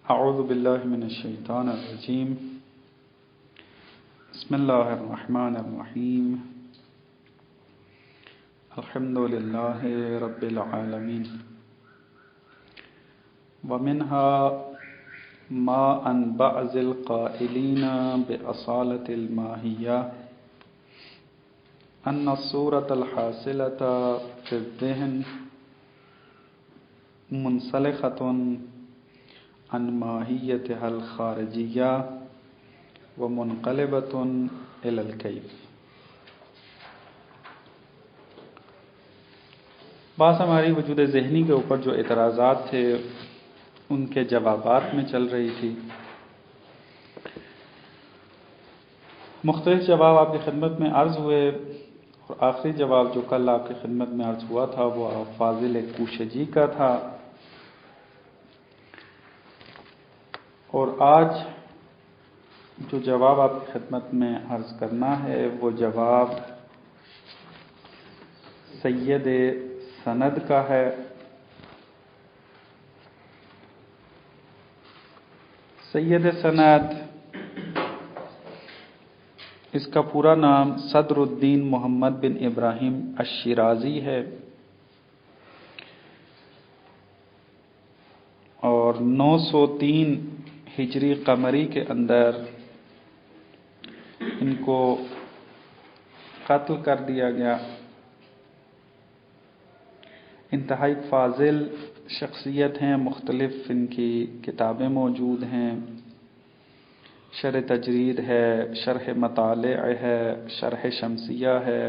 اعوذ باللہ من الشیطان الرجیم بسم اللہ الرحمن الرحیم الحمد للہ رب العالمین ومنها ما عن بعض القائلین بأصالة الماہیہ ان الصورة الحاصلة في الذہن منسلخة عن ماہیتها الخارجیہ ومنقلبۃ الی الکیف۔ بعض ہماری وجود ذہنی کے اوپر جو اعتراضات تھے ان کے جوابات میں چل رہی تھی۔ مختلف جواب آپ کی خدمت میں عرض ہوئے اور آخری جواب جو کل آپ کی خدمت میں عرض ہوا تھا وہ فاضل کوشجی کا تھا، اور آج جو جواب آپ کی خدمت میں عرض کرنا ہے وہ جواب سید سند کا ہے۔ سید سند اس کا پورا نام صدر الدین محمد بن ابراہیم الشیرازی ہے، اور 903 ہجری قمری کے اندر ان کو قتل کر دیا گیا۔ انتہائی فاضل شخصیت ہیں، مختلف ان کی کتابیں موجود ہیں، شرح تجرید ہے، شرح مطالع ہے، شرح شمسیہ ہے،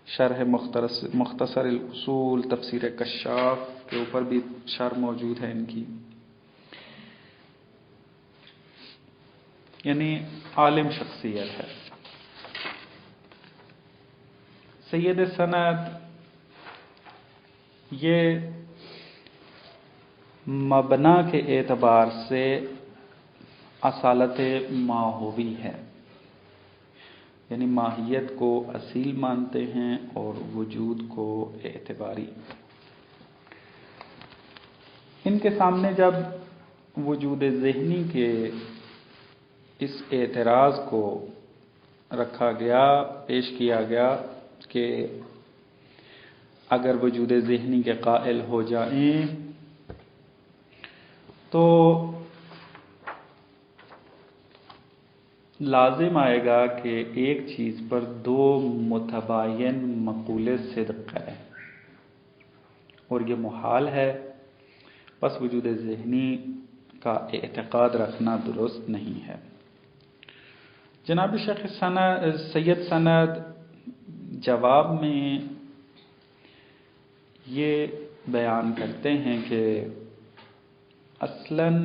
شرح مختصر الاصول، تفسیر کشاف کے اوپر بھی شرح موجود ہے ان کی، یعنی عالم شخصیت ہے۔ سید سند یہ مبنا کے اعتبار سے اصالت ماہوی ہے، یعنی ماہیت کو اصیل مانتے ہیں اور وجود کو اعتباری۔ ان کے سامنے جب وجود ذہنی کے اس اعتراض کو رکھا گیا، پیش کیا گیا کہ اگر وجود ذہنی کے قائل ہو جائیں تو لازم آئے گا کہ ایک چیز پر دو متباین مقولے صدق ہے، اور یہ محال ہے، بس وجود ذہنی کا اعتقاد رکھنا درست نہیں ہے۔ جناب شیخ سید سند جواب میں یہ بیان کرتے ہیں کہ اصلاً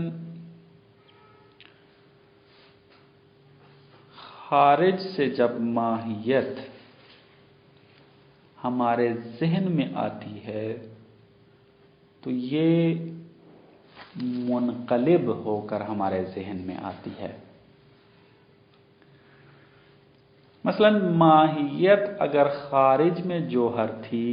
خارج سے جب ماہیت ہمارے ذہن میں آتی ہے تو یہ منقلب ہو کر ہمارے ذہن میں آتی ہے۔ مثلا ماہیت اگر خارج میں جوہر تھی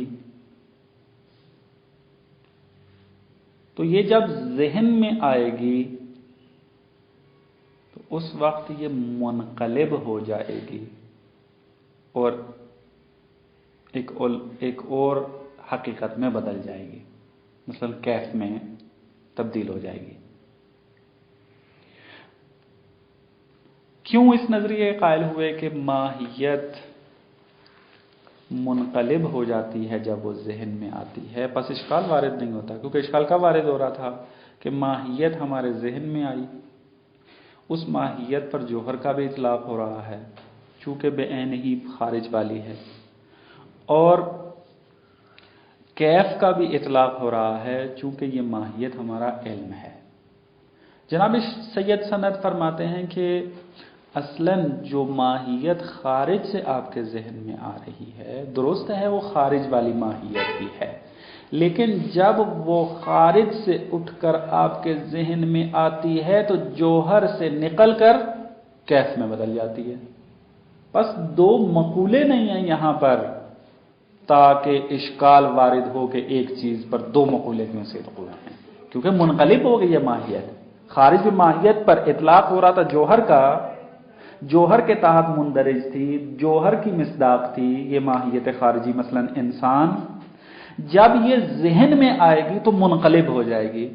تو یہ جب ذہن میں آئے گی تو اس وقت یہ منقلب ہو جائے گی اور ایک اور حقیقت میں بدل جائے گی، مثلا کیف میں تبدیل ہو جائے گی۔ کیوں اس نظریے قائل ہوئے کہ ماہیت منقلب ہو جاتی ہے جب وہ ذہن میں آتی ہے؟ پس اشکال وارد نہیں ہوتا، کیونکہ اشکال کب وارد ہو رہا تھا کہ ماہیت ہمارے ذہن میں آئی، اس ماہیت پر جوہر کا بھی اطلاق ہو رہا ہے چونکہ بے عین ہی خارج والی ہے، اور کیف کا بھی اطلاق ہو رہا ہے چونکہ یہ ماہیت ہمارا علم ہے۔ جناب سید سند فرماتے ہیں کہ اصلاً جو ماہیت خارج سے آپ کے ذہن میں آ رہی ہے، درست ہے وہ خارج والی ماہیت ہی ہے، لیکن جب وہ خارج سے اٹھ کر آپ کے ذہن میں آتی ہے تو جوہر سے نکل کر کیف میں بدل جاتی ہے۔ بس دو مقولے نہیں ہیں یہاں پر تاکہ اشکال وارد ہو کہ ایک چیز پر دو مقولے کیوں صدق ہوئے ہیں، کیونکہ منقلب ہو گئی ہے ماہیت۔ خارج ماہیت پر اطلاق ہو رہا تھا جوہر کا، جوہر کے تحت مندرج تھی، جوہر کی مصداق تھی یہ ماہیت خارجی، مثلا انسان، جب یہ ذہن میں آئے گی تو منقلب ہو جائے گی،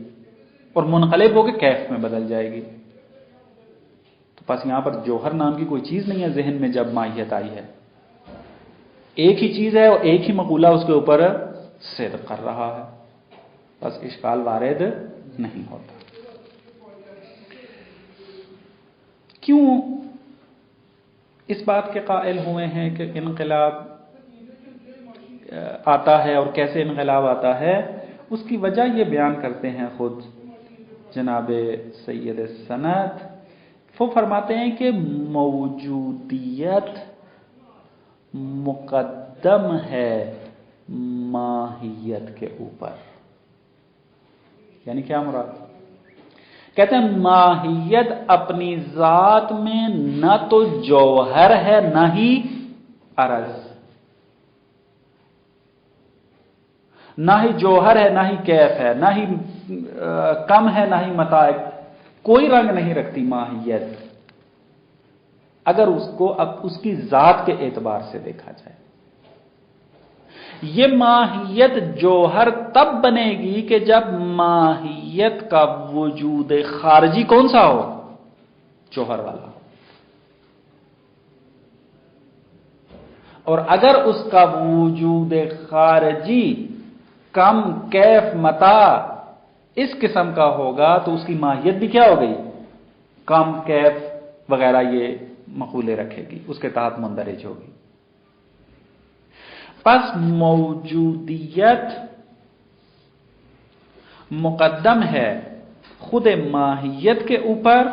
اور منقلب ہو کے کیف میں بدل جائے گی۔ تو بس یہاں پر جوہر نام کی کوئی چیز نہیں ہے ذہن میں جب ماہیت آئی ہے، ایک ہی چیز ہے اور ایک ہی مقولہ اس کے اوپر صدق کر رہا ہے، بس اشکال وارد نہیں ہوتا۔ کیوں اس بات کے قائل ہوئے ہیں کہ انقلاب آتا ہے اور کیسے انقلاب آتا ہے؟ اس کی وجہ یہ بیان کرتے ہیں خود جناب سید سند، وہ فرماتے ہیں کہ موجودیت مقدم ہے ماہیت کے اوپر۔ یعنی کیا مراد؟ کہتے ہیں ماہیت اپنی ذات میں نہ تو جوہر ہے نہ ہی عرض، نہ ہی جوہر ہے نہ ہی کیف ہے، نہ ہی کم ہے نہ ہی متاع، کوئی رنگ نہیں رکھتی ماہیت اگر اس کو اب اس کی ذات کے اعتبار سے دیکھا جائے۔ یہ ماہیت جوہر تب بنے گی کہ جب ماہیت کا وجود خارجی کون سا ہو؟ جوہر والا۔ اور اگر اس کا وجود خارجی کم، کیف، متاع اس قسم کا ہوگا تو اس کی ماہیت بھی کیا ہو گئی؟ کم، کیف وغیرہ یہ مقولے رکھے گی، اس کے تحت مندرج ہوگی۔ پس موجودیت مقدم ہے خود ماہیت کے اوپر،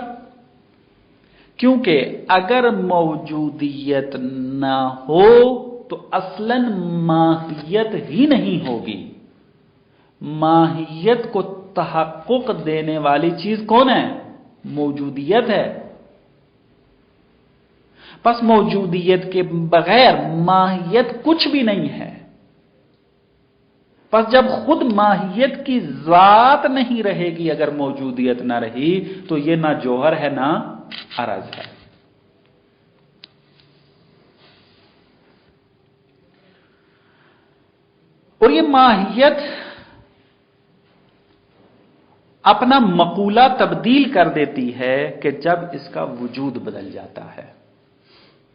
کیونکہ اگر موجودیت نہ ہو تو اصلاً ماہیت ہی نہیں ہوگی۔ ماہیت کو تحقق دینے والی چیز کون ہے؟ موجودیت ہے۔ پس موجودیت کے بغیر ماہیت کچھ بھی نہیں ہے۔ پس جب خود ماہیت کی ذات نہیں رہے گی، اگر موجودیت نہ رہی تو یہ نہ جوہر ہے نہ عرض ہے۔ اور یہ ماہیت اپنا مقولہ تبدیل کر دیتی ہے کہ جب اس کا وجود بدل جاتا ہے۔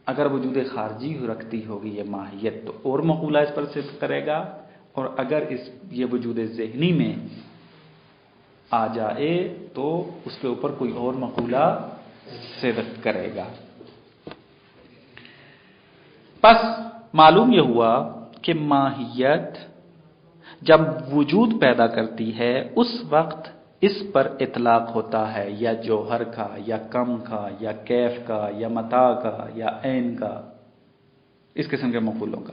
اگر وجود خارجی رکھتی ہوگی یہ ماہیت تو اور مقولہ اس پر صدق کرے گا، اور اگر یہ وجود ذہنی میں آ جائے تو اس کے اوپر کوئی اور مقولہ صدق کرے گا۔ پس معلوم یہ ہوا کہ ماہیت جب وجود پیدا کرتی ہے اس وقت اس پر اطلاق ہوتا ہے یا جوہر کا، یا کم کا، یا کیف کا، یا متاع کا، یا عین کا، اس قسم کے مقولوں کا۔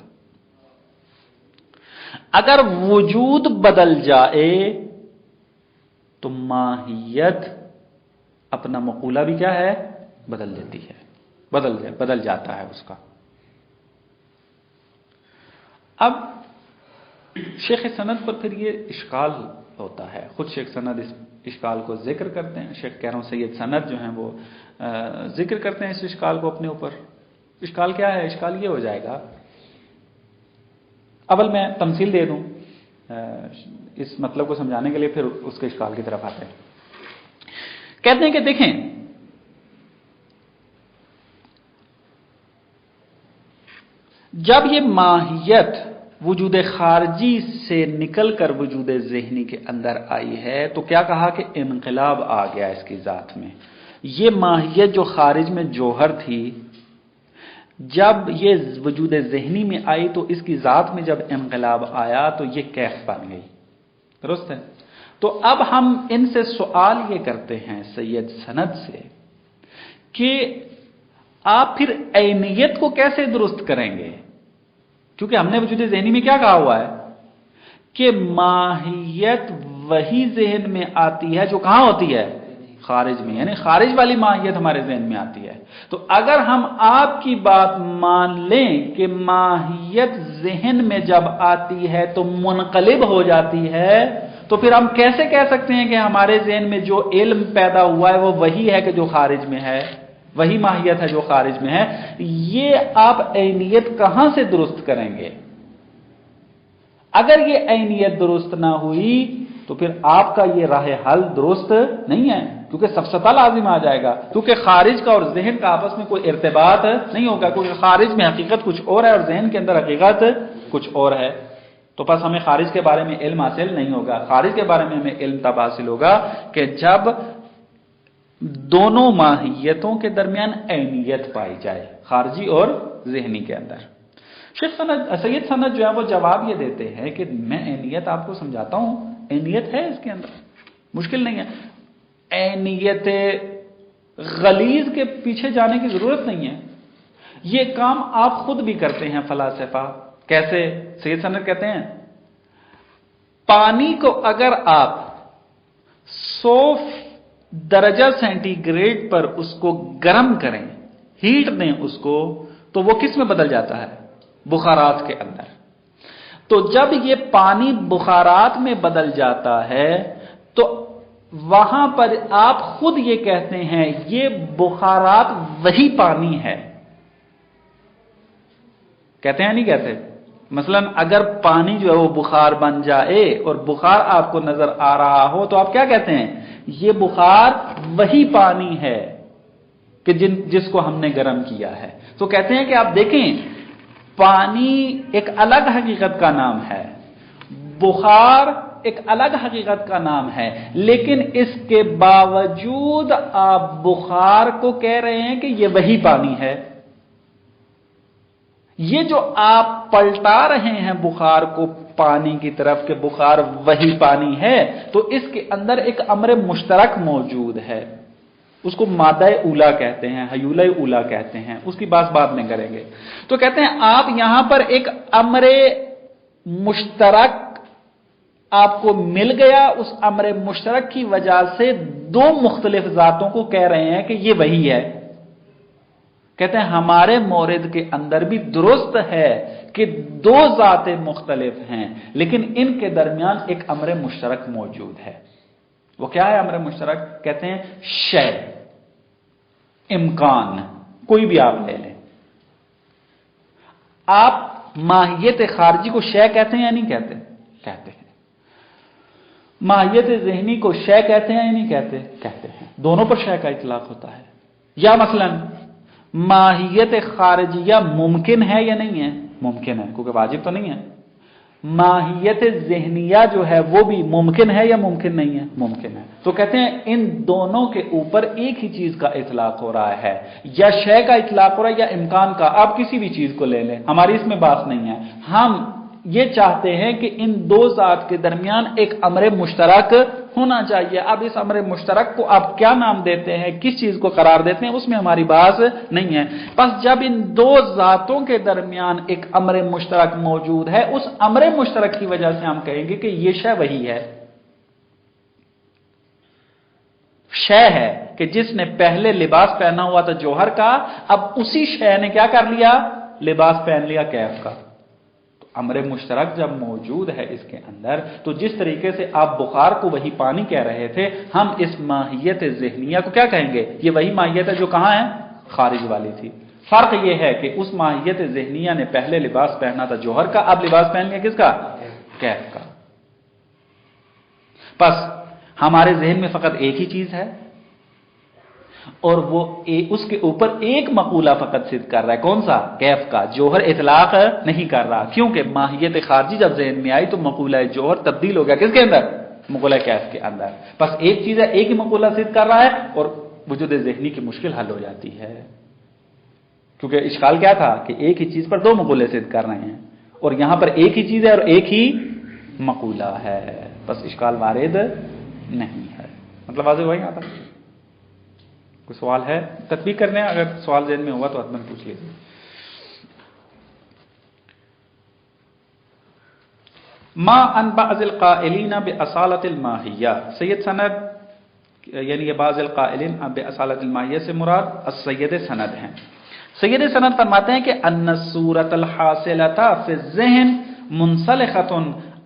اگر وجود بدل جائے تو ماہیت اپنا مقولہ بھی کیا ہے؟ بدل دیتی ہے، بدل جاتا ہے اس کا۔ اب شیخ سند پر پھر یہ اشکال ہوتا ہے، خود شیخ سند اس اشکال کو ذکر کرتے ہیں، شیخ کہہ رہا ہوں سید سند جو ہیں وہ ذکر کرتے ہیں اس اشکال کو اپنے اوپر۔ اشکال کیا ہے؟ اشکال یہ ہو جائے گا، اول میں تمثیل دے دوں اس مطلب کو سمجھانے کے لیے، پھر اس کے اشکال کی طرف آتے ہیں۔ کہتے ہیں کہ دیکھیں جب یہ ماہیت وجود خارجی سے نکل کر وجود ذہنی کے اندر آئی ہے تو کیا کہا کہ انقلاب آ گیا اس کی ذات میں۔ یہ ماہیت جو خارج میں جوہر تھی، جب یہ وجود ذہنی میں آئی تو اس کی ذات میں جب انقلاب آیا تو یہ کیف بن گئی، درست ہے؟ تو اب ہم ان سے سوال یہ کرتے ہیں سید سند سے کہ آپ پھر عینیت کو کیسے درست کریں گے؟ کیونکہ ہم نے وجود ذہنی میں کیا کہا ہوا ہے کہ ماہیت وہی ذہن میں آتی ہے جو کہاں ہوتی ہے؟ خارج میں، یعنی خارج والی ماہیت ہمارے ذہن میں آتی ہے۔ تو اگر ہم آپ کی بات مان لیں کہ ماہیت ذہن میں جب آتی ہے تو منقلب ہو جاتی ہے، تو پھر ہم کیسے کہہ سکتے ہیں کہ ہمارے ذہن میں جو علم پیدا ہوا ہے وہ وہی ہے کہ جو خارج میں ہے، وہی ماہیت ہے جو خارج میں ہے؟ یہ آپ عینیت کہاں سے درست کریں گے؟ اگر یہ عینیت درست نہ ہوئی تو پھر آپ کا یہ راہ حل درست نہیں ہے، کیونکہ سفسطہ لازم آ جائے گا، کیونکہ خارج کا اور ذہن کا آپس میں کوئی ارتباط نہیں ہوگا، کیونکہ خارج میں حقیقت کچھ اور ہے اور ذہن کے اندر حقیقت کچھ اور ہے۔ تو پس ہمیں خارج کے بارے میں علم حاصل نہیں ہوگا۔ خارج کے بارے میں ہمیں علم تب حاصل ہوگا کہ جب دونوں ماہیتوں کے درمیان عینیت پائی جائے، خارجی اور ذہنی کے اندر۔ سید سند جو ہے وہ جواب یہ دیتے ہیں کہ میں عینیت آپ کو سمجھاتا ہوں، عینیت ہے اس کے اندر، مشکل نہیں ہے۔ عینیت غلیظ کے پیچھے جانے کی ضرورت نہیں ہے، یہ کام آپ خود بھی کرتے ہیں فلاسفہ۔ کیسے؟ سید سند کہتے ہیں پانی کو اگر آپ 100 درجہ سینٹی گریڈ پر اس کو گرم کریں، ہیٹ دیں اس کو، تو وہ کس میں بدل جاتا ہے؟ بخارات کے اندر۔ تو جب یہ پانی بخارات میں بدل جاتا ہے تو وہاں پر آپ خود یہ کہتے ہیں یہ بخارات وہی پانی ہے، کہتے ہیں نہیں کہتے؟ مثلا اگر پانی جو ہے وہ بخار بن جائے اور بخار آپ کو نظر آ رہا ہو تو آپ کیا کہتے ہیں؟ یہ بخار وہی پانی ہے کہ جس کو ہم نے گرم کیا ہے۔ تو کہتے ہیں کہ آپ دیکھیں پانی ایک الگ حقیقت کا نام ہے، بخار ایک الگ حقیقت کا نام ہے، لیکن اس کے باوجود آپ بخار کو کہہ رہے ہیں کہ یہ وہی پانی ہے۔ یہ جو آپ پلٹا رہے ہیں بخار کو پانی کی طرف کہ بخار وہی پانی ہے، تو اس کے اندر ایک امر مشترک موجود ہے، اس کو مادہ اولا کہتے ہیں، حیولہ اولا کہتے ہیں، اس کی بات بعد میں کریں گے۔ تو کہتے ہیں آپ یہاں پر ایک امر مشترک آپ کو مل گیا، اس امر مشترک کی وجہ سے دو مختلف ذاتوں کو کہہ رہے ہیں کہ یہ وہی ہے۔ کہتے ہیں ہمارے مورد کے اندر بھی درست ہے کہ دو ذاتیں مختلف ہیں، لیکن ان کے درمیان ایک امر مشترک موجود ہے۔ وہ کیا ہے امر مشترک؟ کہتے ہیں شے، امکان، کوئی بھی آپ لے لیں۔ آپ ماہیت خارجی کو شے کہتے ہیں یا نہیں کہتے؟ کہتے ہیں۔ ماہیت ذہنی کو شے کہتے ہیں یا نہیں کہتے؟ کہتے ہیں۔ دونوں پر شے کا اطلاق ہوتا ہے۔ یا مثلا ماہیت خارجیہ ممکن ہے یا نہیں ہے؟ ممکن ہے، کیونکہ واجب تو نہیں ہے۔ ماہیت ذہنیہ جو ہے وہ بھی ممکن ہے یا ممکن نہیں ہے؟ ممکن ہے۔ تو کہتے ہیں ان دونوں کے اوپر ایک ہی چیز کا اطلاق ہو رہا ہے، یا شے کا اطلاق ہو رہا ہے یا امکان کا، آپ کسی بھی چیز کو لے لیں، ہماری اس میں بات نہیں ہے۔ ہم یہ چاہتے ہیں کہ ان دو ذات کے درمیان ایک امر مشترک ہونا چاہیے۔ اب اس امر مشترک کو آپ کیا نام دیتے ہیں، کس چیز کو قرار دیتے ہیں، اس میں ہماری بات نہیں ہے۔ بس جب ان دو ذاتوں کے درمیان ایک امر مشترک موجود ہے، اس امر مشترک کی وجہ سے ہم کہیں گے کہ یہ شے وہی ہے۔ شے ہے کہ جس نے پہلے لباس پہنا ہوا تھا جوہر کا، اب اسی شے نے کیا کر لیا؟ لباس پہن لیا کیف کا۔ امر مشترک جب موجود ہے اس کے اندر، تو جس طریقے سے آپ بخار کو وہی پانی کہہ رہے تھے، ہم اس ماہیت ذہنیہ کو کیا کہیں گے؟ یہ وہی ماہیت ہے جو کہاں ہے؟ خارج والی تھی۔ فرق یہ ہے کہ اس ماہیت ذہنیہ نے پہلے لباس پہنا تھا جوہر کا، اب لباس پہن لیا کس کا؟ کیف کا۔ بس ہمارے ذہن میں فقط ایک ہی چیز ہے اور وہ اس کے اوپر ایک مقولہ فقط صدق کر رہا ہے، کون سا؟ کیف کا۔ جوہر اطلاق نہیں کر رہا، کیونکہ ماہیت خارجی جب ذہن میں آئی تو مقولہ جوہر تبدیل ہو گیا کس کے اندر؟ مقولہ کیف کے اندر۔ بس ایک چیز ہے، ایک ہی مقولہ صدق کر رہا ہے اور وجود ذہنی کی مشکل حل ہو جاتی ہے، کیونکہ اشکال کیا تھا کہ ایک ہی چیز پر دو مقولے صدق کر رہے ہیں، اور یہاں پر ایک ہی چیز ہے اور ایک ہی مقولہ ہے، بس اشکال وارد نہیں ہے۔ مطلب واضح ہوا یہاں تک؟ کوئی سوال ہے؟ تطبیق کرنے ہیں، اگر سوال ذہن میں ہوا تو حتماً پوچھ لیجیے۔ ما ان بعض القائلین باصالۃ الماہیہ، سید سند یعنی یہ بعض القائلین باصالۃ الماہیہ سے مراد السید سند ہیں۔ سید سند فرماتے ہیں کہ ان الصورۃ الحاصلۃ فی الذہن منسلخۃ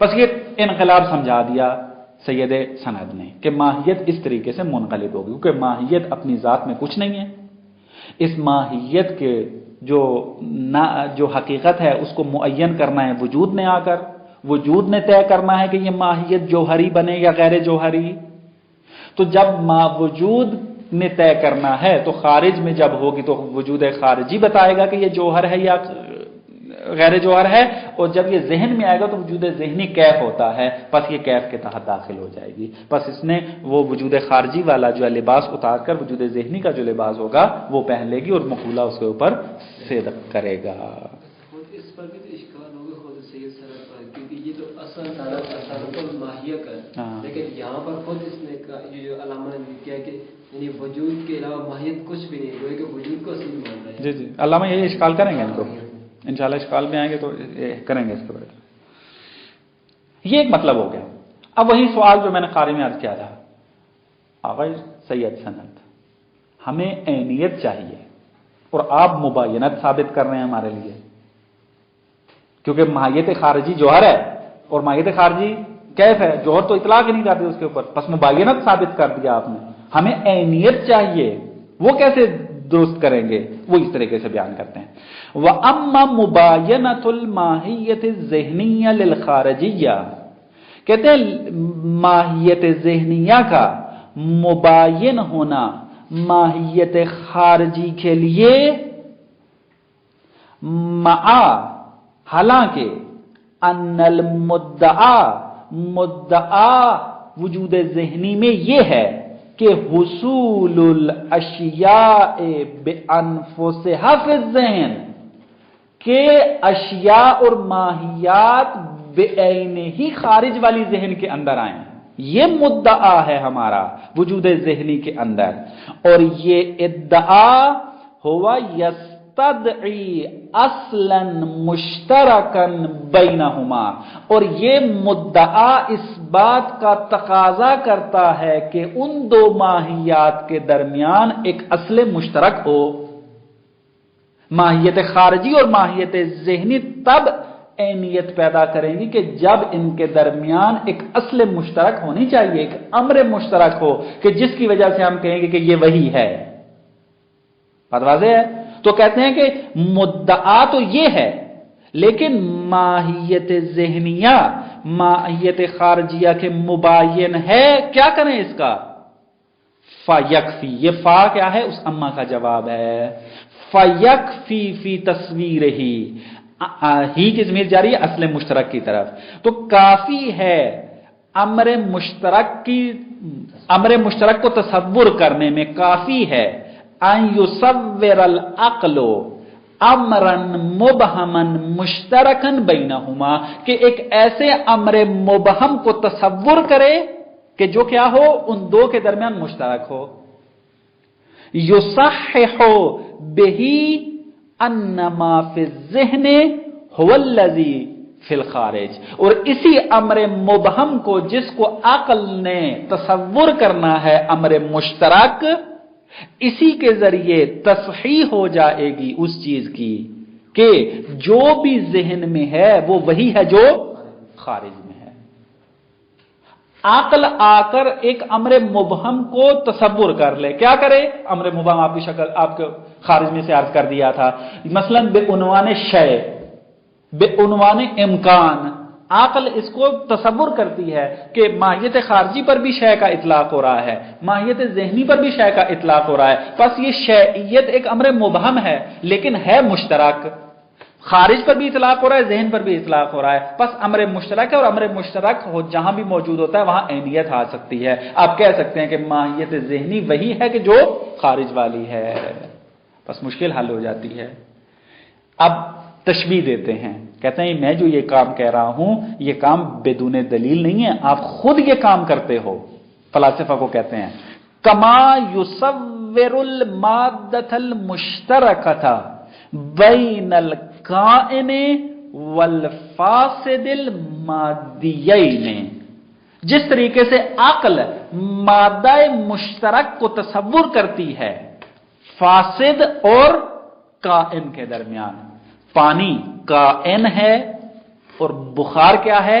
بس یہ انقلاب سمجھا دیا سید سند نے کہ ماہیت اس طریقے سے منقلب ہوگی، کیونکہ ماہیت اپنی ذات میں کچھ نہیں ہے، اس ماہیت کے جو حقیقت ہے اس کو معین کرنا ہے وجود نے آ کر، وجود نے طے کرنا ہے کہ یہ ماہیت جوہری بنے یا غیر جوہری۔ تو جب وجود نے طے کرنا ہے تو خارج میں جب ہوگی تو وجود خارجی بتائے گا کہ یہ جوہر ہے یا غیر جوہر ہے، اور جب یہ ذہن میں آئے گا تو وجود ذہنی کیف ہوتا ہے، پس یہ کیف کے تحت داخل ہو جائے گی۔ پس اس نے وہ وجود خارجی والا جو ہے لباس اتار کر وجود ذہنی کا جو لباس ہوگا وہ پہن لے گی اور مقولہ اس کے اوپر صدق کرے گا۔ اس پر بھی تو اشکال ہوگا خود سید سند پر، کیونکہ یہ تو اصل تعلق ماہیہ کا ہے، لیکن یہاں پر خود اس نے یہ جو علامہ نے کیا کہ یعنی وجود کے علاوہ ماہیت کچھ بھی نہیں، گویا کہ وجود کو اصل مان رہا ہے۔ جی جی، علامہ یہ اشکال کریں گے ان کو انشاءاللہ، اشکال میں آئیں گے تو کریں گے اس کے بارے میں۔ یہ ایک مطلب ہو گیا۔ اب وہی سوال جو میں نے قاری میں عرض کیا تھا، آقا سید سند ہمیں عینیت چاہیے اور آپ مباینت ثابت کر رہے ہیں ہمارے لیے، کیونکہ ماہیت خارجی جوہر ہے اور ماہیت خارجی کیف ہے، جوہر تو اطلاق ہی نہیں کرتے اس کے اوپر، بس مباینت ثابت کر دیا آپ نے، ہمیں عینیت چاہیے، وہ کیسے درست کریں گے؟ وہ اس طریقے سے بیان کرتے ہیں، وَأَمَّا مُبَايَنَةُ الْمَاهِيَّةِ الذِّهْنِيَّةِ لِلْخَارِجِيَّةِ، کہتے ہیں ماہیت ذہنیہ کا مباین ہونا ماہیت خارجی کے لیے، حالانکہ ان مدعا وجود ذہنی میں یہ ہے کہ حصول الاشیاء بانفسها فی الذہن، کہ اشیاء اور ماہیات بعین ہی خارج والی ذہن کے اندر آئیں، یہ مدعا ہے ہمارا وجود ذہنی کے اندر، اور یہ ادعا ہوا یستدعی اصلا مشترکا بینہما، اور یہ مدعا اس بات کا تقاضا کرتا ہے کہ ان دو ماہیات کے درمیان ایک اصل مشترک ہو۔ ماہیت خارجی اور ماہیت ذہنی تب عینیت پیدا کریں گی کہ جب ان کے درمیان ایک اصل مشترک ہونی چاہیے، ایک امر مشترک ہو کہ جس کی وجہ سے ہم کہیں گے کہ یہ وہی ہے۔ بات واضح ہے؟ تو کہتے ہیں کہ مدعا تو یہ ہے، لیکن ماہیت ذہنیہ ماہیت خارجیہ کے مباین ہے، کیا کریں اس کا؟ فَيَكْفِي، یہ فا کیا ہے؟ اس اما کا جواب ہے، فَيَكْفِي فِي تَصْوِيرِهِ، ہی کی ضمیر جاری ہے اصل مشترک کی طرف، تو کافی ہے امر مشترک کو تصور کرنے میں کافی ہے ان یصور العقل امرا مبہما مشترکا بینہما، کہ ایک ایسے امر مبہم کو تصور کرے کہ جو کیا ہو؟ ان دو کے درمیان مشترک ہو۔ یصحح بہ ان ما فی الذہن هو الذی فی الخارج، اور اسی امر مبہم کو جس کو عقل نے تصور کرنا ہے امر مشترک، اسی کے ذریعے تصحیح ہو جائے گی اس چیز کی کہ جو بھی ذہن میں ہے وہ وہی ہے جو خارج میں ہے۔ عقل آ کر ایک امر مبہم کو تصور کر لے، کیا کرے؟ امر مبہم آپ کی شکل آپ کو خارج میں سے عرض کر دیا تھا، مثلا بے عنوان شے، بے عنوان امکان، عقل اس کو تصور کرتی ہے کہ ماہیت خارجی پر بھی شے کا اطلاق ہو رہا ہے، ماہیت ذہنی پر بھی شے کا اطلاق ہو رہا ہے، بس یہ شیئیت ایک امر مبہم ہے لیکن ہے مشترک، خارج پر بھی اطلاق ہو رہا ہے، ذہن پر بھی اطلاق ہو رہا ہے، بس امر مشترک ہے، اور امر مشترک جہاں بھی موجود ہوتا ہے وہاں عینیت آ سکتی ہے۔ آپ کہہ سکتے ہیں کہ ماہیت ذہنی وہی ہے کہ جو خارج والی ہے، بس مشکل حل ہو جاتی ہے۔ اب تشبیہ دیتے ہیں، کہتے ہیں میں جو یہ کام کہہ رہا ہوں یہ کام بدون دلیل نہیں ہے، آپ خود یہ کام کرتے ہو۔ فلاسفہ کو کہتے ہیں کما یصور المادۃ المشترکۃ بین الکائن والفاسد المادیین، جس طریقے سے عقل مادہ مشترک کو تصور کرتی ہے فاسد اور کائن کے درمیان، پانی کائن ہے اور بخار کیا ہے؟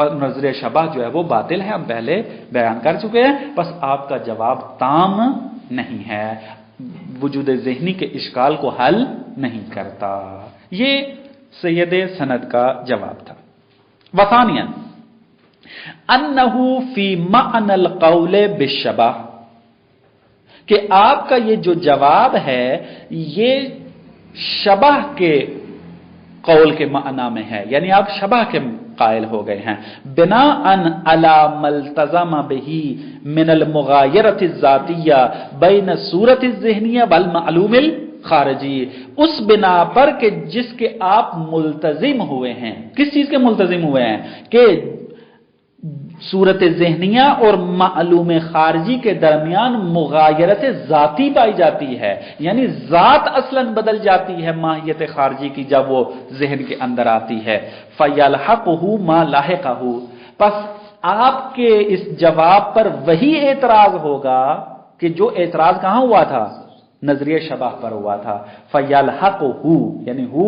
پر نظریہ شبہ جو ہے وہ باطل ہے، ہم پہلے بیان کر چکے ہیں، بس آپ کا جواب تام نہیں ہے، وجود ذہنی کے اشکال کو حل نہیں کرتا۔ یہ سید سند کا جواب تھا۔ وثانیاً انہو فی معنی القول بالشبہ، کہ آپ کا یہ جو جواب ہے یہ شبہ کے قول کے معنی میں ہے، یعنی آپ شبہ کے قائل ہو گئے ہیں، بناءً علی ملتزم بہ من المغایرۃ الذاتیہ بین الصورۃ الذہنیہ والمعلوم الخارجی، اس بنا پر کہ جس کے آپ ملتزم ہوئے ہیں، کس چیز کے ملتزم ہوئے ہیں کہ صورت ذہنیہ اور معلوم خارجی کے درمیان مغایرت ذاتی پائی جاتی ہے، یعنی ذات اصلاً بدل جاتی ہے ماہیت خارجی کی جب وہ ذہن کے اندر آتی ہے۔ فَيَلْحَقُهُ مَا لَحِقَهُ، پس آپ کے اس جواب پر وہی اعتراض ہوگا کہ جو اعتراض کہاں ہوا تھا؟ نظریہ شبہ پر ہوا تھا۔ فَيَلْحَقُهُ یعنی ہو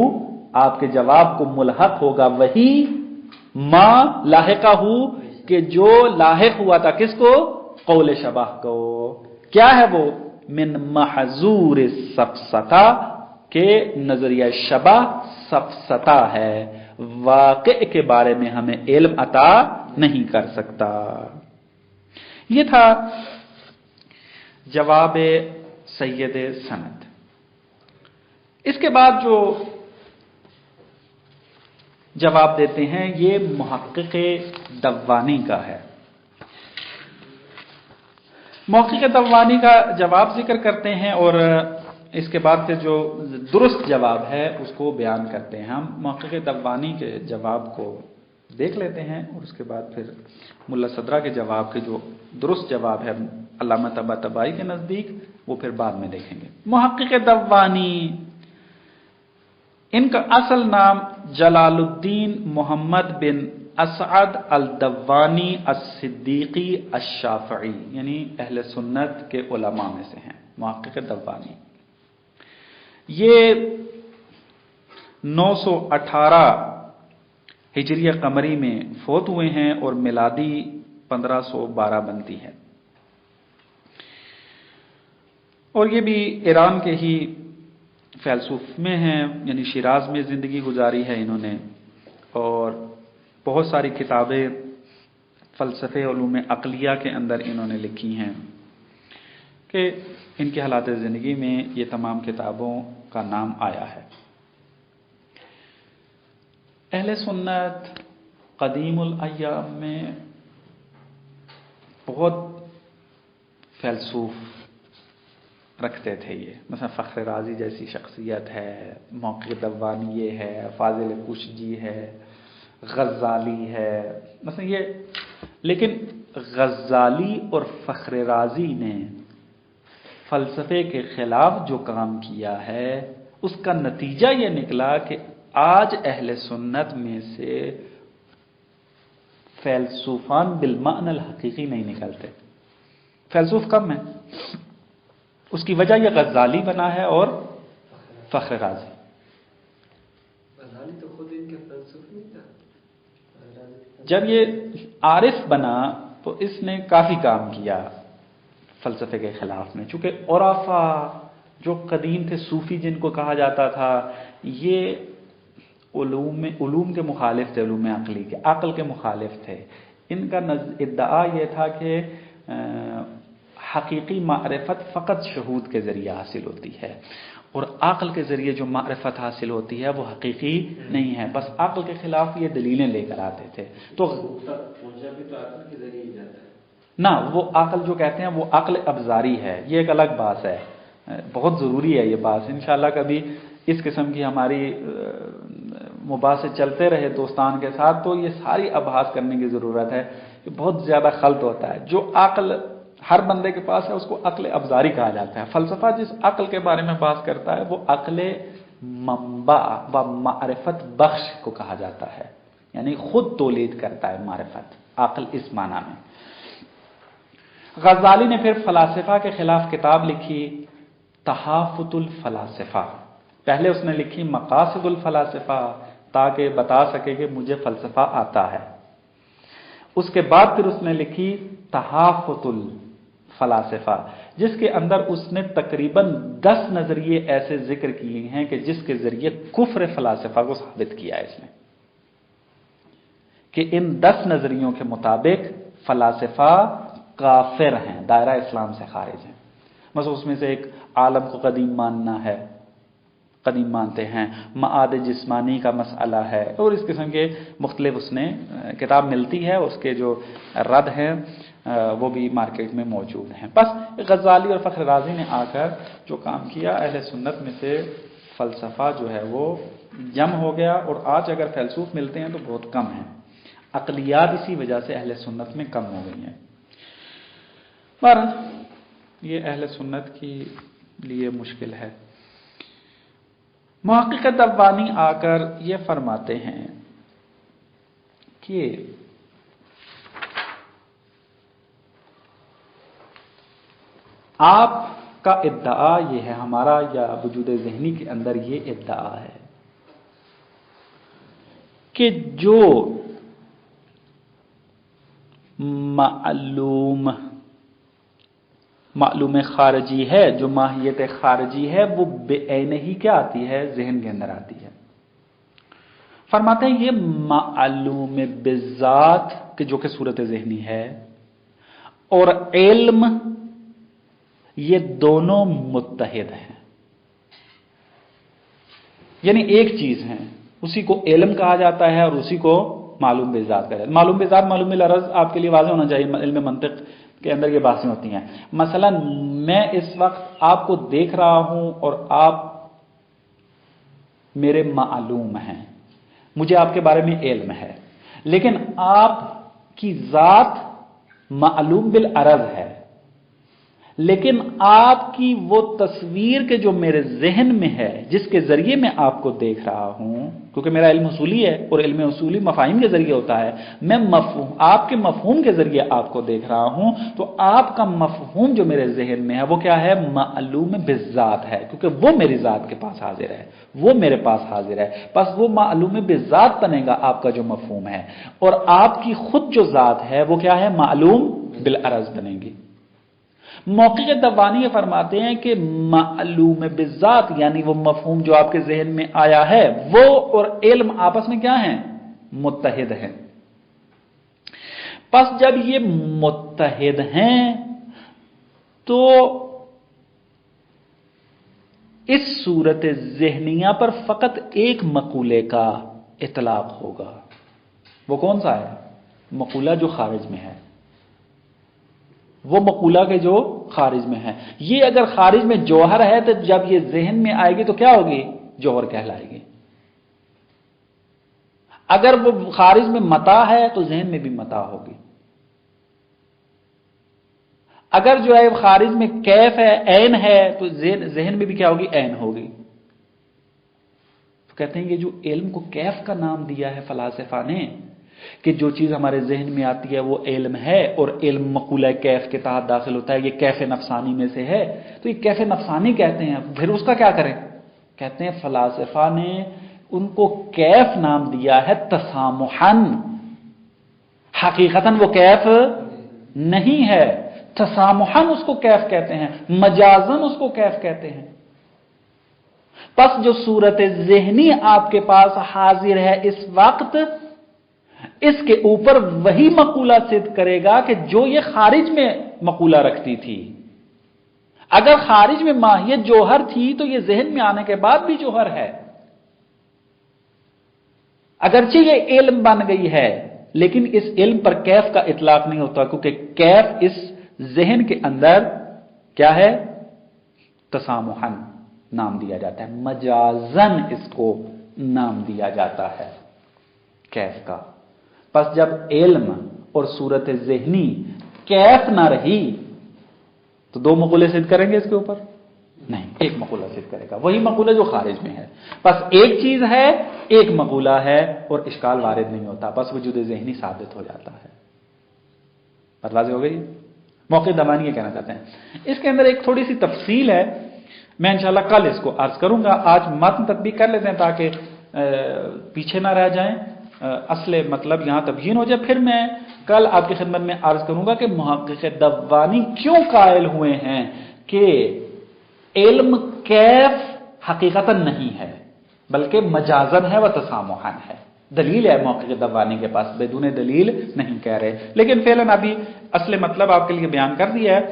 آپ کے جواب کو ملحق ہوگا وہی ما لاحقہ کہ جو لاحق ہوا تھا کس کو؟ قول شبہ کو۔ کیا ہے وہ؟ من محظور سفسطہ، کہ نظریہ شبہ سفسطہ ہے، واقع کے بارے میں ہمیں علم عطا نہیں کر سکتا۔ یہ تھا جواب سید سند۔ اس کے بعد جو جواب دیتے ہیں یہ محقق دوانی کا ہے۔ محقق دوانی کا جواب ذکر کرتے ہیں اور اس کے بعد پھر جو درست جواب ہے اس کو بیان کرتے ہیں۔ ہم محقق دوانی کے جواب کو دیکھ لیتے ہیں اور اس کے بعد پھر ملا صدرہ کے جواب کے جو درست جواب ہے علامہ طباطبائی کے نزدیک وہ پھر بعد میں دیکھیں گے۔ محقق دوانی، ان کا اصل نام جلال الدین محمد بن اسعد الدوانی الصدیقی الشافعی، یعنی اہل سنت کے علماء میں سے ہیں محقق دوانی۔ یہ 918 ہجری قمری میں فوت ہوئے ہیں اور میلادی 1512 بنتی ہے، اور یہ بھی ایران کے ہی فیلسوف میں ہیں، یعنی شیراز میں زندگی گزاری ہے انہوں نے، اور بہت ساری کتابیں فلسفے علوم عقلیہ کے اندر انہوں نے لکھی ہیں کہ ان کے حالات زندگی میں یہ تمام کتابوں کا نام آیا ہے۔ اہل سنت قدیم الایام میں بہت فیلسوف رکھتے تھے، یہ مثلا فخر رازی جیسی شخصیت ہے، محقق دوانی یہ ہے، فاضل کشجی ہے، غزالی ہے مثلا یہ، لیکن غزالی اور فخر رازی نے فلسفے کے خلاف جو کام کیا ہے اس کا نتیجہ یہ نکلا کہ آج اہل سنت میں سے فیلسوفان بالمعنی الحقیقی نہیں نکلتے، فیلسوف کم ہیں۔ اس کی وجہ یہ غزالی بنا ہے اور فخر رازی۔ غزالی تو خود ان کے فلسفہ نہیں تھا، جب یہ عارف بنا تو اس نے کافی کام کیا فلسفے کے خلاف میں، چونکہ عرفا جو قدیم تھے صوفی جن کو کہا جاتا تھا، یہ علوم کے مخالف تھے، علوم عقلی کے، عقل کے مخالف تھے۔ ان کا ادعا یہ تھا کہ حقیقی معرفت فقط شہود کے ذریعے حاصل ہوتی ہے، اور عقل کے ذریعے جو معرفت حاصل ہوتی ہے وہ حقیقی نہیں ہے، بس عقل کے خلاف یہ دلیلیں لے کر آتے تھے۔ تو نہ وہ عقل جو کہتے ہیں وہ عقل ابزاری ہے، یہ ایک الگ بات ہے، بہت ضروری ہے یہ بات، انشاءاللہ کبھی اس قسم کی ہماری مباحثے چلتے رہے دوستان کے ساتھ تو یہ ساری ابحاث کرنے کی ضرورت ہے، کہ بہت زیادہ خلط ہوتا ہے۔ جو عقل ہر بندے کے پاس ہے اس کو عقل ابزاری کہا جاتا ہے۔ فلسفہ جس عقل کے بارے میں بات کرتا ہے وہ عقل منبع و معرفت بخش کو کہا جاتا ہے، یعنی خود تولید کرتا ہے معرفت، عقل اس معنی میں۔ غزالی نے پھر فلاسفہ کے خلاف کتاب لکھی تحافت الفلاسفہ، پہلے اس نے لکھی مقاصد الفلاسفہ تاکہ بتا سکے کہ مجھے فلسفہ آتا ہے، اس کے بعد پھر اس نے لکھی تحافت الفلاسفہ، جس کے اندر اس نے تقریباً 10 نظریے ایسے ذکر کیے ہیں کہ جس کے ذریعے کفر فلاسفہ کو ثابت کیا ہے اس نے، کہ ان 10 نظریوں کے مطابق فلاسفہ کافر ہیں، دائرہ اسلام سے خارج ہیں۔ مثلا اس میں سے ایک عالم کو قدیم ماننا ہے، قدیم مانتے ہیں، معاد جسمانی کا مسئلہ ہے، اور اس قسم کے مختلف اس نے کتاب ملتی ہے، اس کے جو رد ہیں وہ بھی مارکیٹ میں موجود ہیں۔ بس غزالی اور فخر رازی نے آ کر جو کام کیا، اہل سنت میں سے فلسفہ جو ہے وہ جمع ہو گیا، اور آج اگر فیلسوف ملتے ہیں تو بہت کم ہیں، عقلیات اسی وجہ سے اہل سنت میں کم ہو گئی ہیں۔ پر یہ اہل سنت کے لیے مشکل ہے۔ محقق تبانی آ کر یہ فرماتے ہیں کہ آپ کا ادعا یہ ہے، ہمارا یا وجود ذہنی کے اندر یہ ادعا ہے کہ جو معلوم خارجی ہے، جو ماہیت خارجی ہے، وہ بے عین ہی کیا آتی ہے؟ ذہن کے اندر آتی ہے۔ فرماتے ہیں یہ معلوم بالذات کہ جو کہ صورت ذہنی ہے، اور علم، یہ دونوں متحد ہیں، یعنی ایک چیز ہے، اسی کو علم کہا جاتا ہے اور اسی کو معلوم بالذات کہا جاتا ہے۔ معلوم بالذات، معلوم بالعرض آپ کے لیے واضح ہونا چاہیے، علم منطق کے اندر یہ باتیں ہوتی ہیں۔ مثلا میں اس وقت آپ کو دیکھ رہا ہوں اور آپ میرے معلوم ہیں، مجھے آپ کے بارے میں علم ہے، لیکن آپ کی ذات معلوم بالعرض ہے، لیکن آپ کی وہ تصویر کے جو میرے ذہن میں ہے، جس کے ذریعے میں آپ کو دیکھ رہا ہوں، کیونکہ میرا علم اصولی ہے اور علم اصولی مفاہیم کے ذریعے ہوتا ہے، میں آپ کے مفہوم کے ذریعے آپ کو دیکھ رہا ہوں، تو آپ کا مفہوم جو میرے ذہن میں ہے وہ کیا ہے؟ معلوم بالذات ہے، کیونکہ وہ میری ذات کے پاس حاضر ہے، وہ میرے پاس حاضر ہے، بس وہ معلوم بالذات بنے گا آپ کا جو مفہوم ہے، اور آپ کی خود جو ذات ہے وہ کیا ہے؟ معلوم بالعرض بنے گی۔ محقق تبانی یہ فرماتے ہیں کہ معلوم بالذات یعنی وہ مفہوم جو آپ کے ذہن میں آیا ہے، وہ اور علم آپس میں کیا ہیں؟ متحد ہیں۔ پس جب یہ متحد ہیں تو اس صورت ذہنیہ پر فقط ایک مقولے کا اطلاق ہوگا۔ وہ کون سا ہے؟ مقولہ جو خارج میں ہے، وہ مقولہ کے جو خارج میں ہے۔ یہ اگر خارج میں جوہر ہے تو جب یہ ذہن میں آئے گی تو کیا ہوگی؟ جوہر کہلائے گی۔ اگر وہ خارج میں متاع ہے تو ذہن میں بھی متاع ہوگی۔ اگر جو ہے خارج میں کیف ہے، عین ہے، تو ذہن میں بھی کیا ہوگی؟ عین ہوگی۔ تو کہتے ہیں یہ جو علم کو کیف کا نام دیا ہے فلاسفہ نے، کہ جو چیز ہمارے ذہن میں آتی ہے وہ علم ہے، اور علم مقولہ کیف کے تحت داخل ہوتا ہے، یہ کیف نفسانی میں سے ہے، تو یہ کیف نفسانی کہتے ہیں۔ پھر اس کا کیا کریں؟ کہتے ہیں فلاسفہ نے ان کو کیف نام دیا ہے تسامحاً، حقیقتاً وہ کیف نہیں ہے، تسامحاً اس کو کیف کہتے ہیں، مجازاً اس کو کیف کہتے ہیں۔ پس جو صورت ذہنی آپ کے پاس حاضر ہے اس وقت، اس کے اوپر وہی مقولہ صدق کرے گا کہ جو یہ خارج میں مقولہ رکھتی تھی۔ اگر خارج میں ماہیت جوہر تھی تو یہ ذہن میں آنے کے بعد بھی جوہر ہے، اگرچہ یہ علم بن گئی ہے، لیکن اس علم پر کیف کا اطلاق نہیں ہوتا، کیونکہ کیف اس ذہن کے اندر کیا ہے؟ تسامحاً نام دیا جاتا ہے، مجازاً اس کو نام دیا جاتا ہے کیف کا۔ پس جب علم اور صورت ذہنی کیف نہ رہی تو دو مقولے صدق کریں گے اس کے اوپر؟ نہیں، ایک مقولہ صدق کرے گا، وہی مقولہ جو خارج میں ہے۔ پس ایک چیز ہے، ایک مقولہ ہے، اور اشکال وارد نہیں ہوتا، بس وجود ذہنی ثابت ہو جاتا ہے۔ بات واضح ہو گئی؟ محقق تبانی یہ کہنا چاہتے ہیں۔ اس کے اندر ایک تھوڑی سی تفصیل ہے، میں انشاءاللہ کل اس کو عرض کروں گا، آج متن تطبیق کر لیتے ہیں تاکہ پیچھے نہ رہ جائیں۔ اصل مطلب یہاں تبیین ہو جائے، پھر میں کل آپ کی خدمت میں عرض کروں گا کہ محقق دوانی کیوں قائل ہوئے ہیں کہ علم کیف حقیقتاً نہیں ہے بلکہ مجازن ہے و تسامحاً ہے۔ دلیل ہے محقق دوانی کے پاس، بدون دلیل نہیں کہہ رہے، لیکن فعلاً ابھی اصل مطلب آپ کے لیے بیان کر دیا ہے۔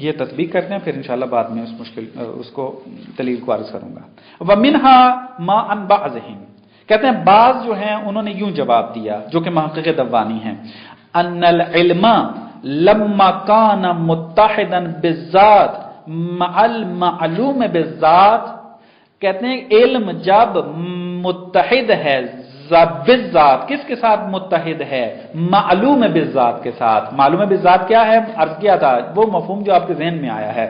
یہ تطبیق کرتے ہیں، پھر انشاءاللہ بعد میں اس کو دلیل کو عرض کروں گا۔ وَمِنْهَا مَا عَنْ بَعْضِهِمْ، کہتے ہیں بعض جو ہیں انہوں نے یوں جواب دیا جو کہ محقق دوانی ہیں، أَنَّ الْعِلْمَ لَمَّا كَانَ مُتَّحِدًا بِالذَّاتِ مَعَ الْمَعْلُومِ بِالذَّاتِ، کہتے ہیں علم جب متحد ہے بالذات، کس کے ساتھ متحد ہے؟ معلوم بالذات کے ساتھ۔ معلوم بالذات کیا ہے؟ عرض کیا تھا وہ مفہوم جو آپ کے ذہن میں آیا ہے،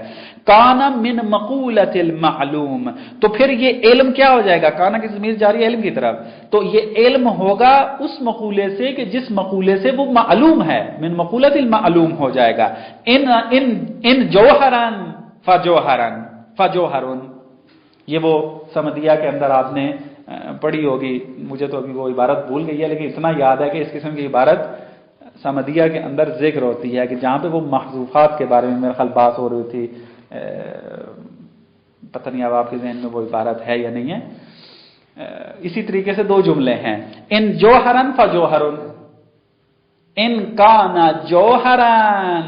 کانا من مقولۃ المعلوم، تو پھر یہ علم کیا ہو جائے گا؟ کانا کی ضمیر جاری ہے علم کی طرف، تو یہ علم ہوگا اس مقولے سے کہ جس مقولے سے وہ معلوم ہے، من مقولۃ المعلوم ہو جائے گا۔ ان جوہرن فجوہرن فجوہرن، یہ وہ سمدیہ کے اندر آپ نے پڑھی ہوگی، مجھے تو ابھی وہ عبارت بھول گئی ہے لیکن اتنا یاد ہے کہ اس قسم کی عبارت سمدیہ کے اندر ذکر ہوتی ہے کہ جہاں پہ وہ محذوفات کے بارے میں میرے خیال بات ہو رہی تھی، پتہ نہیں اب آپ کے ذہن میں وہ عبارت ہے یا نہیں ہے۔ اسی طریقے سے دو جملے ہیں، ان جوہرن فجوہرن، ان کانا جوہرن،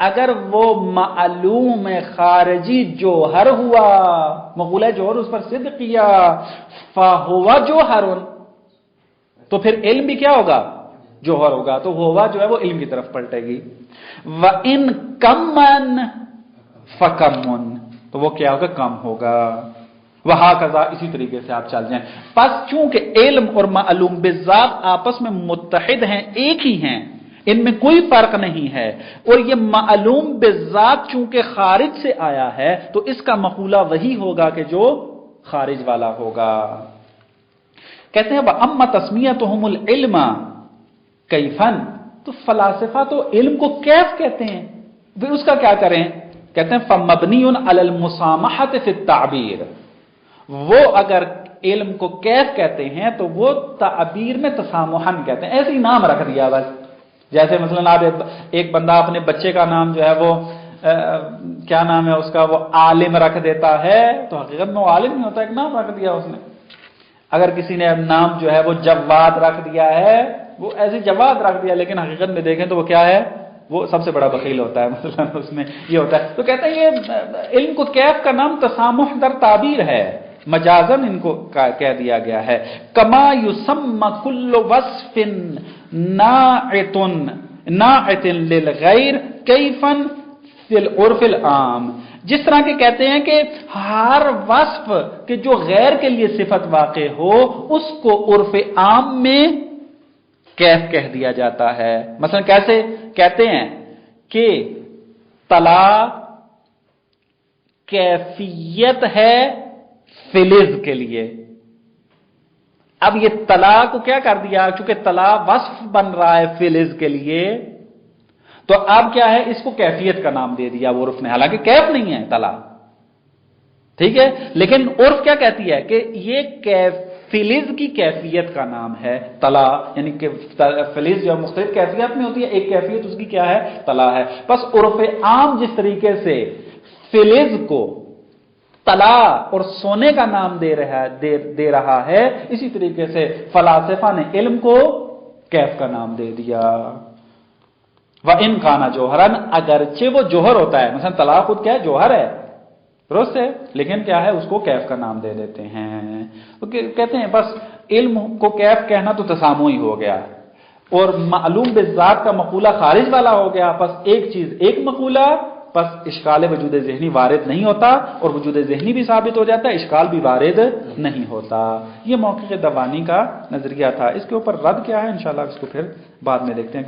اگر وہ معلوم خارجی جوہر ہوا، مقولہ جوہر اس پر صدق کیا، فہوا جوہرن، تو پھر علم بھی کیا ہوگا؟ جوہر ہوگا، تو ہوا جو ہے وہ علم کی طرف پلٹے گی۔ وَإِن کَمًّا فَکَمٌ، تو وہ کیا ہوگا؟ کم ہوگا۔ وہکذا، اسی طریقے سے آپ چل جائیں۔ پس چونکہ علم اور معلوم بالذات آپس میں متحد ہیں، ایک ہی ہیں، ان میں کوئی فرق نہیں ہے، اور یہ معلوم بالذات چونکہ خارج سے آیا ہے تو اس کا مقولہ وہی ہوگا کہ جو خارج والا ہوگا۔ کہتے ہیں وَأَمَّا تَسْمِيَتُهُمُ الْعِلْمَ کیفاً، تو فلاسفہ تو علم کو کیف کہتے ہیں، پھر اس کا کیا کریں؟ کہتے ہیں فَمَبْنِيٌ عَلَى الْمُسَامَحَةِ فِي التَّعْبِيرِ، وہ اگر علم کو کیف کہتے ہیں تو وہ تعبیر میں تسامحاً کہتے ہیں، ایسے ہی نام رکھ دیا بس۔ جیسے مثلا آپ ایک بندہ اپنے بچے کا نام جو ہے وہ کیا نام ہے اس کا، وہ عالم رکھ دیتا ہے، تو حقیقت میں وہ عالم نہیں ہوتا، ایک نام رکھ دیا اس نے۔ اگر کسی نے نام جو ہے وہ جواد رکھ دیا ہے، وہ ایسے جواد رکھ دیا لیکن حقیقت میں دیکھیں تو وہ کیا ہے؟ وہ سب سے بڑا بخیل ہوتا ہے، مثلا اس میں یہ ہوتا ہے۔ تو کہتے ہیں یہ علم کو کیف کا نام تسامح در تعبیر ہے، مجازن ان کو کہہ دیا گیا ہے۔ کما یسمى کل وصف ناعت للغیر کیفاً فی العرف العام، جس طرح کے کہتے ہیں کہ ہر وصف کہ جو غیر کے لیے صفت واقع ہو اس کو عرف عام میں کیف کہہ دیا جاتا ہے۔ مثلا کیسے کہتے ہیں کہ طلاق کیفیت ہے فلز کے لیے، اب یہ طلاق کو کیا کر دیا؟ چونکہ طلاق وصف بن رہا ہے فلز کے لیے، تو اب کیا ہے؟ اس کو کیفیت کا نام دے دیا وہ عرف نے، حالانکہ کیف نہیں ہے طلاق، ٹھیک ہے، لیکن عرف کیا کہتی ہے کہ یہ فلز کی کیفیت کا نام ہے طلاق، یعنی کہ فلز جو مختلف کیفیت میں ہوتی ہے، ایک کیفیت اس کی کیا ہے؟ طلاق ہے۔ بس عرف عام جس طریقے سے فلز کو طلاق اور سونے کا نام دے رہا ہے، اسی طریقے سے فلاسفہ نے علم کو کیف کا نام دے دیا۔ وَإِن كَانَ جَوْهَرًا، اگرچہ وہ جوہر ہوتا ہے، مثلا طلاق خود کیا ہے؟ جوہر ہے، درست ہے، لیکن کیا ہے؟ اس کو کیف کا نام دے دیتے ہیں۔ تو کہتے ہیں بس علم کو کیف کہنا تو تسامحی ہو گیا، اور معلوم بالذات کا مقولہ خارج والا ہو گیا، بس ایک چیز ایک مقولہ، بس اشکال وجود ذہنی وارد نہیں ہوتا، اور وجود ذہنی بھی ثابت ہو جاتا ہے، اشکال بھی وارد نہیں ہوتا۔ یہ محقق دوانی کا نظریہ تھا، اس کے اوپر رد کیا ہے انشاءاللہ اس کو پھر بعد میں دیکھتے ہیں۔